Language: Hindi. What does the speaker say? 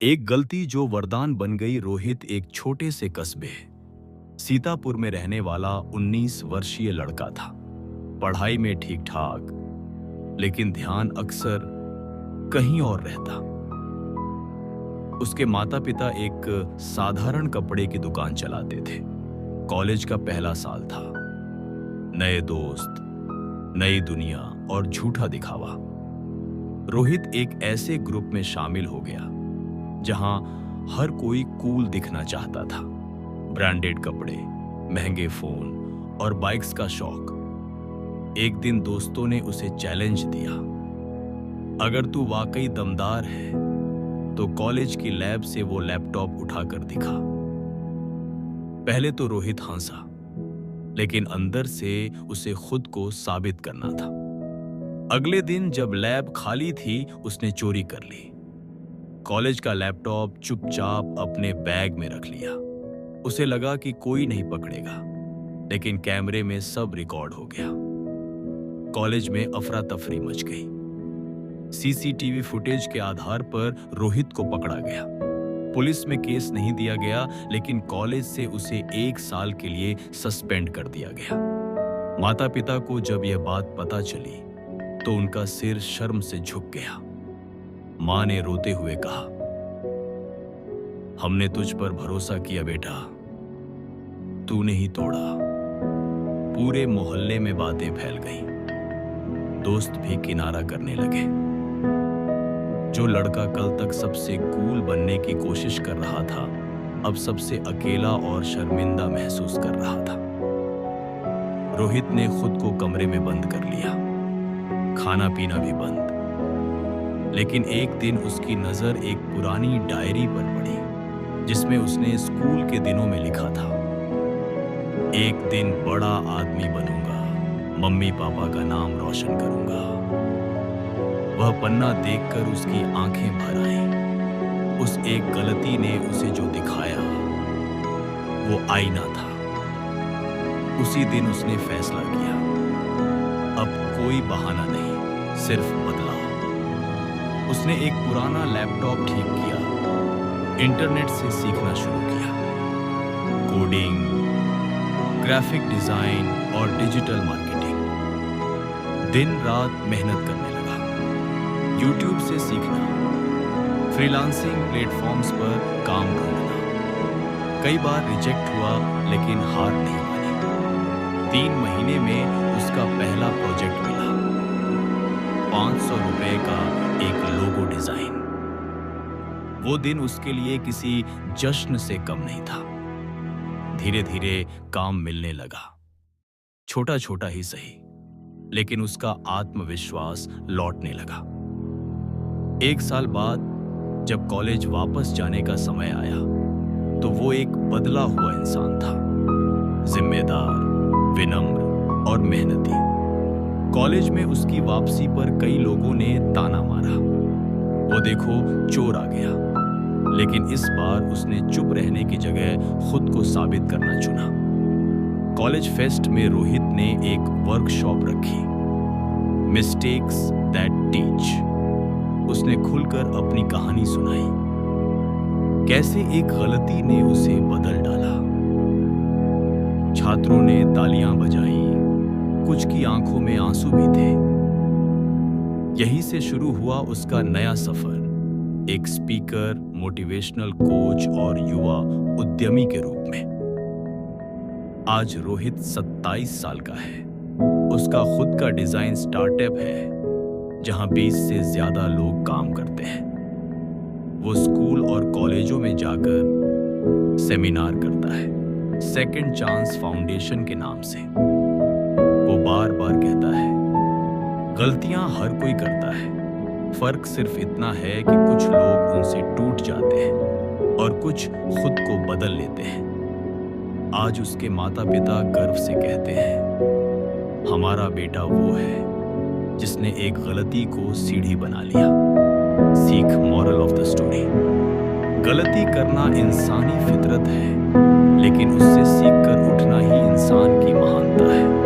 एक गलती जो वरदान बन गई। रोहित एक छोटे से कस्बे सीतापुर में रहने वाला 19 वर्षीय लड़का था। पढ़ाई में ठीक ठाक, लेकिन ध्यान अक्सर कहीं और रहता। उसके माता पिता एक साधारण कपड़े की दुकान चलाते थे। कॉलेज का पहला साल था। नए दोस्त, नई दुनिया और झूठा दिखावा। रोहित एक ऐसे ग्रुप में शामिल हो गया जहां हर कोई कूल दिखना चाहता था। ब्रांडेड कपड़े, महंगे फोन और बाइक्स का शौक। एक दिन दोस्तों ने उसे चैलेंज दिया, अगर तू वाकई दमदार है तो कॉलेज की लैब से वो लैपटॉप उठाकर दिखा। पहले तो रोहित हंसा, लेकिन अंदर से उसे खुद को साबित करना था। अगले दिन जब लैब खाली थी, उसने चोरी कर ली। कॉलेज का लैपटॉप चुपचाप अपने बैग में रख लिया। उसे लगा कि कोई नहीं पकड़ेगा, लेकिन कैमरे में सब रिकॉर्ड हो गया। कॉलेज में अफरा तफरी मच गई। सीसीटीवी फुटेज के आधार पर रोहित को पकड़ा गया। पुलिस में केस नहीं दिया गया, लेकिन कॉलेज से उसे 1 साल के लिए सस्पेंड कर दिया गया। माता पिता को जब यह बात पता चली तो उनका सिर शर्म से झुक गया। मां ने रोते हुए कहा, हमने तुझ पर भरोसा किया बेटा, तूने ही तोड़ा। पूरे मोहल्ले में बातें फैल गईं। दोस्त भी किनारा करने लगे। जो लड़का कल तक सबसे कूल बनने की कोशिश कर रहा था, अब सबसे अकेला और शर्मिंदा महसूस कर रहा था। रोहित ने खुद को कमरे में बंद कर लिया, खाना पीना भी बंद। लेकिन एक दिन उसकी नजर एक पुरानी डायरी पर पड़ी, जिसमें उसने स्कूल के दिनों में लिखा था, एक दिन बड़ा आदमी बनूंगा, मम्मी पापा का नाम रोशन करूंगा। वह पन्ना देखकर उसकी आंखें भर आईं। उस एक गलती ने उसे जो दिखाया वो आईना था। उसी दिन उसने फैसला किया, अब कोई बहाना नहीं, सिर्फ बदलाव। उसने एक पुराना लैपटॉप ठीक किया, इंटरनेट से सीखना शुरू किया, कोडिंग, ग्राफिक डिजाइन और डिजिटल मार्केटिंग। दिन रात मेहनत करने लगा, यूट्यूब से सीखना, फ्रीलांसिंग प्लेटफॉर्म्स पर काम ढूंढना। कई बार रिजेक्ट हुआ, लेकिन हार नहीं मानी। 3 महीने में उसका पहला प्रोजेक्ट मिला, 500 रुपए का एक लोगो डिजाइन। वो दिन उसके लिए किसी जश्न से कम नहीं था। धीरे धीरे काम मिलने लगा, छोटा छोटा ही सही, लेकिन उसका आत्मविश्वास लौटने लगा। 1 साल बाद जब कॉलेज वापस जाने का समय आया, तो वो एक बदला हुआ इंसान था, जिम्मेदार, विनम्र और मेहनती। कॉलेज में उसकी वापसी पर कई लोगों ने ताना मारा, वो देखो चोर आ गया। लेकिन इस बार उसने चुप रहने की जगह खुद को साबित करना चुना। कॉलेज फेस्ट में रोहित ने एक वर्कशॉप रखी, मिस्टेक्स दैट टीच। उसने खुलकर अपनी कहानी सुनाई, कैसे एक गलती ने उसे बदल डाला। छात्रों ने तालियां बजाई, कुछ की आंखों में आंसू भी थे। यहीं से शुरू हुआ उसका नया सफर, एक स्पीकर, मोटिवेशनल कोच और युवा उद्यमी के रूप में। आज रोहित 27 साल का है। उसका खुद का डिजाइन स्टार्टअप है, जहां 20 से ज्यादा लोग काम करते हैं। वो स्कूल और कॉलेजों में जाकर सेमिनार करता है, सेकंड चांस फाउंडेशन के नाम से। वो बार बार कहता है, गलतियां हर कोई करता है, फर्क सिर्फ इतना है कि कुछ लोग उनसे टूट जाते हैं और कुछ खुद को बदल लेते हैं। आज उसके माता पिता गर्व से कहते हैं, हमारा बेटा वो है जिसने एक गलती को सीढ़ी बना लिया। सीख, मॉरल ऑफ द स्टोरी, गलती करना इंसानी फितरत है, लेकिन उससे सीखकर उठना ही इंसान की महानता है।